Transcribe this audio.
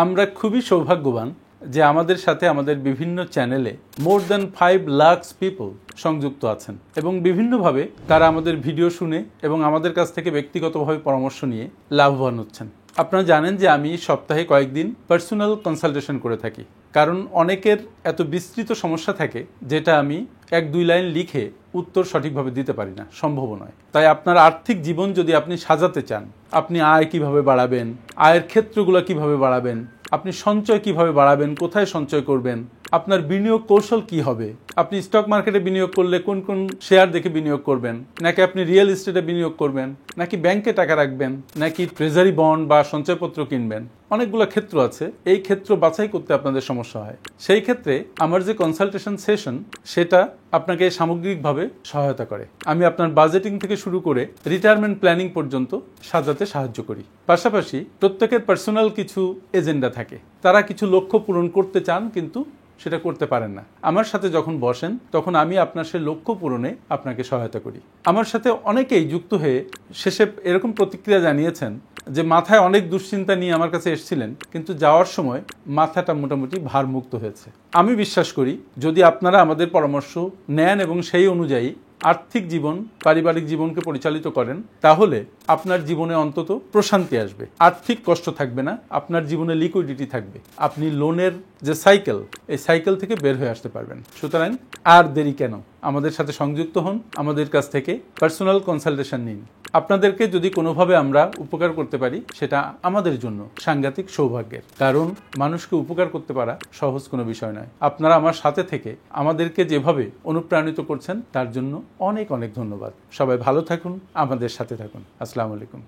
আমরা খুবই সৌভাগ্যবান যে আমাদের সাথে আমাদের বিভিন্ন চ্যানেলে মোর দ্যান 5 লাখ পিপল সংযুক্ত আছেন এবং বিভিন্নভাবে তারা আমাদের ভিডিও শুনে এবং আমাদের কাছ থেকে ব্যক্তিগতভাবে পরামর্শ নিয়ে লাভবান হচ্ছেন। আপনারা জানেন যে আমি সপ্তাহে কয়েকদিন পার্সোনাল কনসালটেশন করে থাকি, কারণ অনেকের এত বিস্তৃত সমস্যা থাকে যেটা আমি 1-2 লাইন লিখে উত্তর সঠিকভাবে দিতে পারি না, সম্ভব নয়। তাই আপনার আর্থিক জীবন যদি আপনি সাজাতে চান, আপনি আয় কিভাবে বাড়াবেন, আয়ের ক্ষেত্রগুলো কিভাবে বাড়াবেন, আপনি সঞ্চয় কিভাবে বাড়াবেন, কোথায় সঞ্চয় করবেন, আপনার বিনিয়োগ কৌশল কি হবে, আপনি স্টক মার্কেটে বিনিয়োগ করলে কোন কোন শেয়ার দেখে বিনিয়োগ করবেন, নাকি আপনি রিয়েল এস্টেটে বিনিয়োগ করবেন, নাকি ব্যাংকে টাকা রাখবেন, নাকি ট্রেজারি বন্ড বা সঞ্চয়পত্র কিনবেন, অনেকগুলো ক্ষেত্র আছে। এই ক্ষেত্র বাছাই করতে আপনাদের সমস্যা হয়। সেই ক্ষেত্রে আমার যে কনসালটেশন সেশন সেটা আপনাকে সামগ্রিকভাবে সহায়তা করে। আমি আপনার বাজেটিং থেকে শুরু করে রিটায়ারমেন্ট প্ল্যানিং পর্যন্ত সাজাতে সাহায্য করি। পাশাপাশি প্রত্যেকের পার্সোনাল কিছু এজেন্ডা থাকে, তারা কিছু লক্ষ্য পূরণ করতে চান কিন্তু সেটা করতে পারেন না। আমার সাথে যখন বসেন তখন আমি আপনার সে লক্ষ্য পূরণে আপনাকে সহায়তা করি। আমার সাথে অনেকেই যুক্ত হয়ে শেষে এরকম প্রতিক্রিয়া জানিয়েছেন যে মাথায় অনেক দুশ্চিন্তা নিয়ে আমার কাছে এসেছিলেন, কিন্তু যাওয়ার সময় মাথাটা মোটামুটি ভারমুক্ত হয়েছে। আমি বিশ্বাস করি যদি আপনারা আমাদের পরামর্শ নেন এবং সেই অনুযায়ী আর্থিক জীবন, পারিবারিক জীবনকে পরিচালিত করেন, তাহলে আপনার জীবনে অন্তত প্রশান্তি আসবে, আর্থিক কষ্ট থাকবে না, আপনার জীবনে লিকুইডিটি থাকবে, আপনি লোনের যে সাইকেল, এই সাইকেল থেকে বের হয়ে আসতে পারবেন। সুতরাং আর দেরি কেন, আমাদের সাথে সংযুক্ত হন, আমাদের কাছ থেকে পার্সোনাল কনসালটেশন নিন। আপনাদেরকে যদি কোনোভাবে আমরা উপকার করতে পারি সেটা আমাদের জন্য সাংঘাতিক সৌভাগ্যের, কারণ মানুষকে উপকার করতে পারা সহজ কোনো বিষয় নয়। আপনারা আমার সাথে থেকে আমাদেরকে যেভাবে অনুপ্রাণিত করছেন তার জন্য অনেক অনেক ধন্যবাদ। সবাই ভালো থাকুন, আমাদের সাথে থাকুন। আসসালামু আলাইকুম।